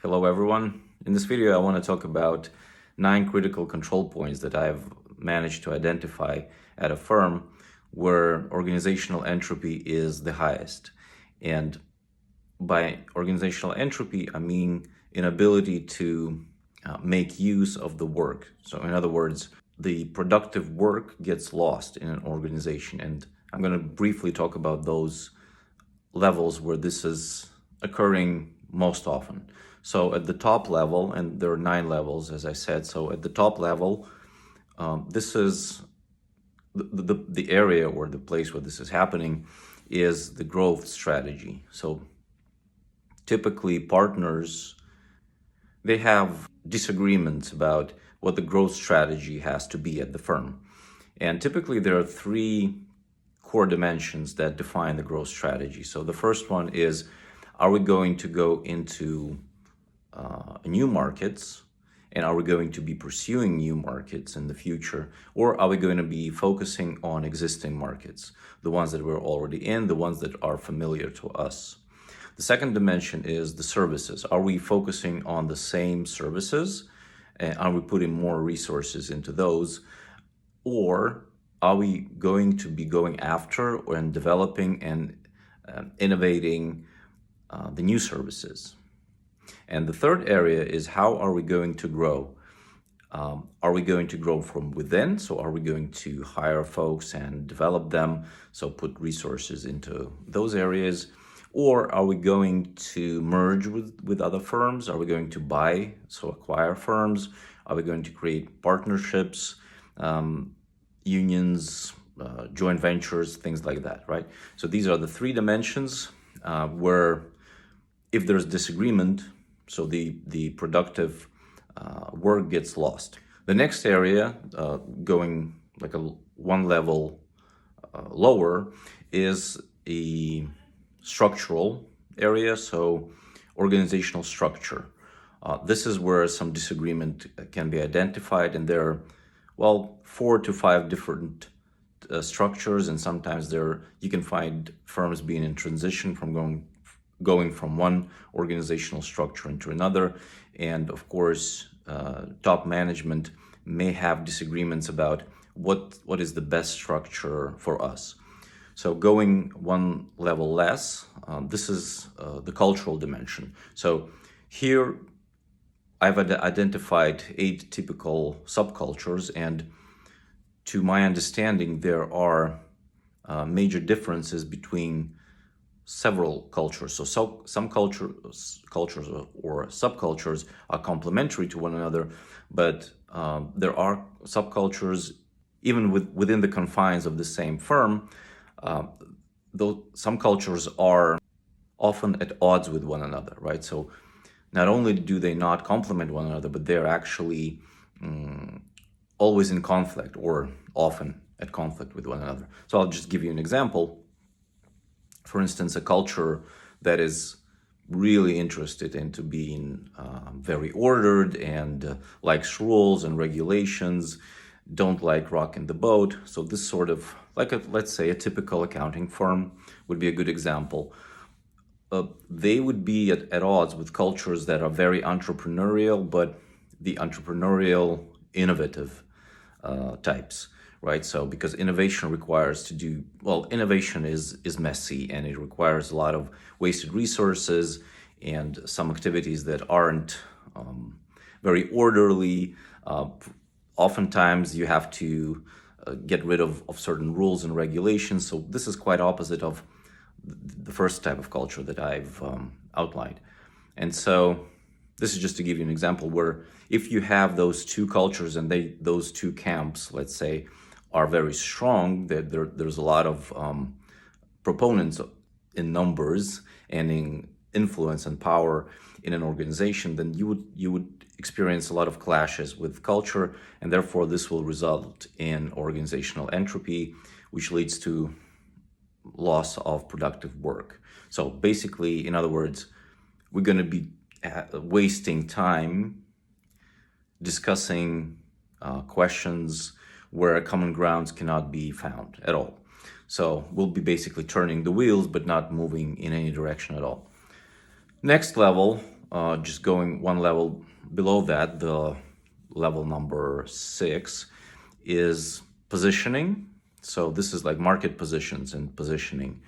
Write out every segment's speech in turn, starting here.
Hello everyone. In this video I want to talk about 9 critical control points that I've managed to identify at a firm where organizational entropy is the highest. And by organizational entropy, I mean inability to make use of the work. So in other words, the productive work gets lost in an organization. And I'm going to briefly talk about those levels where this is occurring most often. So at the top level, and there are 9 levels, as I said. So at the top level, this is the area or the place where this is happening is the growth strategy. So typically partners, they have disagreements about what the growth strategy has to be at the firm. And typically there are 3 core dimensions that define the growth strategy. So the first one is, are we going to go into new markets, and are we going to be pursuing new markets in the future, or are we going to be focusing on existing markets, the ones that we're already in, the ones that are familiar to us? The second dimension is the services. Are we focusing on the same services, and are we putting more resources into those, or are we going to be going after and developing and innovating the new services? And the third area is, how are we going to grow? Are we going to grow from within? So are we going to hire folks and develop them, so put resources into those areas? Or are we going to merge with other firms? Are we going to buy, so acquire firms? Are we going to create partnerships, unions, joint ventures, things like that, right? So these are the 3 dimensions where if there's disagreement, so the productive work gets lost. The next area, going like one level lower, is a structural area, so organizational structure. This is where some disagreement can be identified, and there are, 4 to 5 different structures, and sometimes you can find firms being in transition from going from one organizational structure into another. And of course, top management may have disagreements about what is the best structure for us. So going one level less, this is the cultural dimension. So here I've identified 8 typical subcultures, and to my understanding, there are major differences between several cultures. So some cultures or subcultures are complementary to one another, but there are subcultures even within the confines of the same firm. Though some cultures are often at odds with one another, right? So not only do they not complement one another, but they're actually always in conflict, or often at conflict with one another. So I'll just give you an example. For instance, a culture that is really interested into being very ordered and likes rules and regulations, don't like rocking the boat. So this sort of, let's say a typical accounting firm would be a good example. They would be at odds with cultures that are very entrepreneurial, but the entrepreneurial, innovative types. Right, so because innovation requires innovation is messy, and it requires a lot of wasted resources and some activities that aren't very orderly. Oftentimes you have to get rid of certain rules and regulations. So this is quite opposite of the first type of culture that I've outlined. And so this is just to give you an example where if you have those 2 cultures and those 2 camps, let's say, are very strong, there's a lot of proponents in numbers and in influence and power in an organization, then you would experience a lot of clashes with culture, and therefore this will result in organizational entropy, which leads to loss of productive work. So basically, in other words, we're going to be wasting time discussing questions where common grounds cannot be found at all. So we'll be basically turning the wheels, but not moving in any direction at all. Next level just going one level below that, the level number 6 is positioning. So this is like market positions and positioning.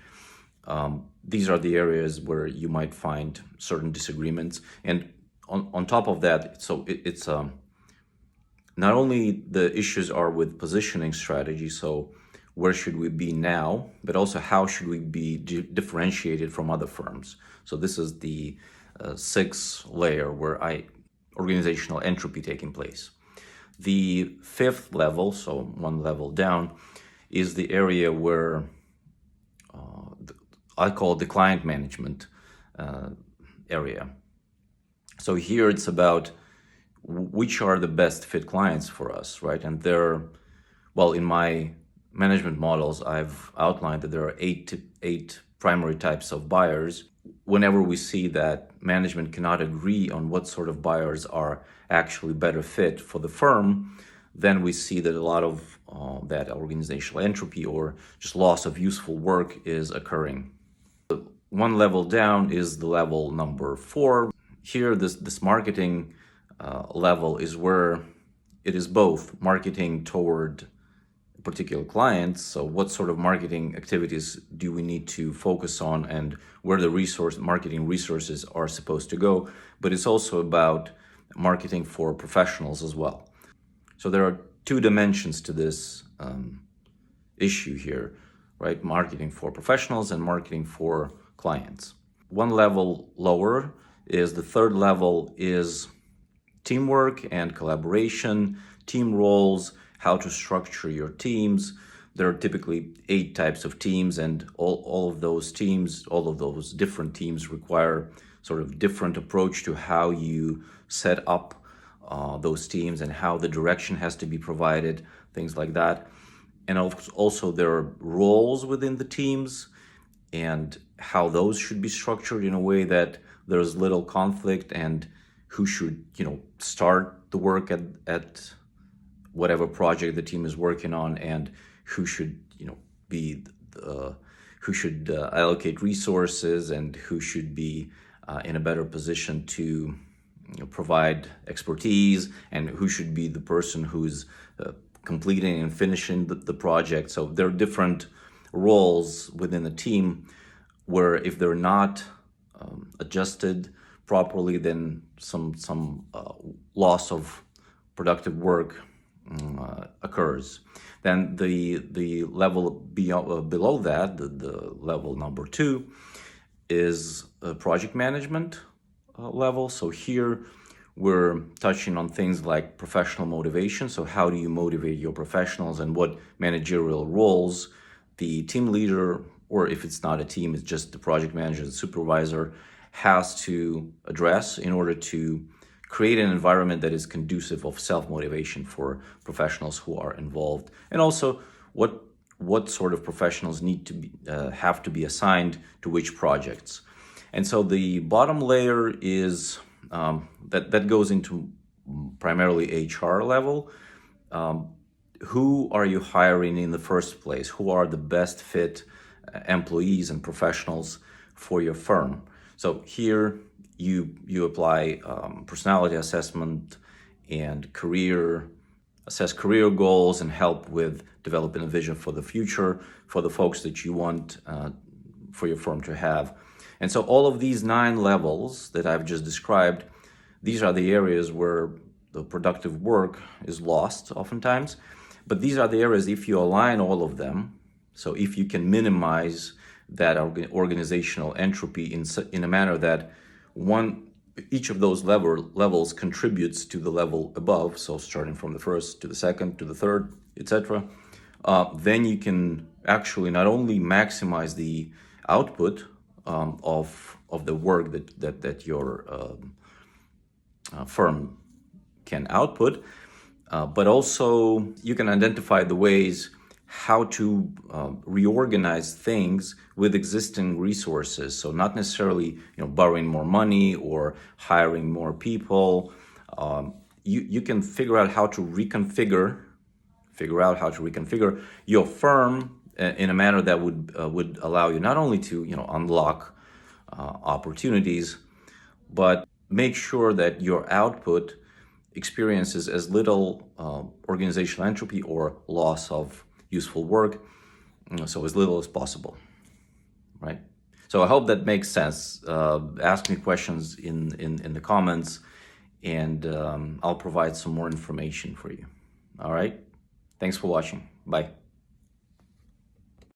These are the areas where you might find certain disagreements. And on top of that, so it's not only the issues are with positioning strategy, so where should we be now, but also how should we be differentiated from other firms. So this is the sixth layer where organizational entropy taking place. The fifth level, so one level down, is the area where I call the client management area. So here it's about which are the best fit clients for us, right? And in my management models, I've outlined that there are eight primary types of buyers. Whenever we see that management cannot agree on what sort of buyers are actually better fit for the firm, then we see that a lot of that organizational entropy or just loss of useful work is occurring. One level down is the level number 4. Here, this marketing level is where it is both marketing toward particular clients. So what sort of marketing activities do we need to focus on and where the marketing resources are supposed to go. But it's also about marketing for professionals as well. So there are two dimensions to this issue here, right? Marketing for professionals and marketing for clients. One level lower is the third level is teamwork and collaboration, team roles, how to structure your teams. There are typically 8 types of teams, and all of those different teams require sort of different approach to how you set up those teams and how the direction has to be provided, things like that. And also there are roles within the teams and how those should be structured in a way that there's little conflict and who should, start the work at whatever project the team is working on, and who should, who should allocate resources and who should be in a better position to provide expertise, and who should be the person who's completing and finishing the project. So there are different roles within the team where if they're not adjusted properly, then some loss of productive work occurs. Then the level below that, the level number 2, is project management level. So here we're touching on things like professional motivation. So how do you motivate your professionals, and what managerial roles the team leader, or if it's not a team, it's just the project manager, the supervisor, has to address in order to create an environment that is conducive of self-motivation for professionals who are involved. And also what sort of professionals need to be have to be assigned to which projects. And so the bottom layer is that goes into primarily HR level. Who are you hiring in the first place? Who are the best fit employees and professionals for your firm? So here you apply personality assessment and assess career goals and help with developing a vision for the future for the folks that you want for your firm to have. And so all of these 9 levels that I've just described, these are the areas where the productive work is lost oftentimes. But these are the areas, if you align all of them, so if you can minimize that organizational entropy in a manner that each of those levels contributes to the level above, so starting from the first to the second to the third, etc., then you can actually not only maximize the output of the work that your firm can output, but also you can identify the ways how to reorganize things with existing resources. So not necessarily borrowing more money or hiring more people. You can figure out how to reconfigure your firm in a manner that would allow you not only to unlock opportunities, but make sure that your output experiences as little organizational entropy or loss of useful work, so as little as possible, right? So I hope that makes sense. Ask me questions in the comments, and I'll provide some more information for you. All right? Thanks for watching. Bye.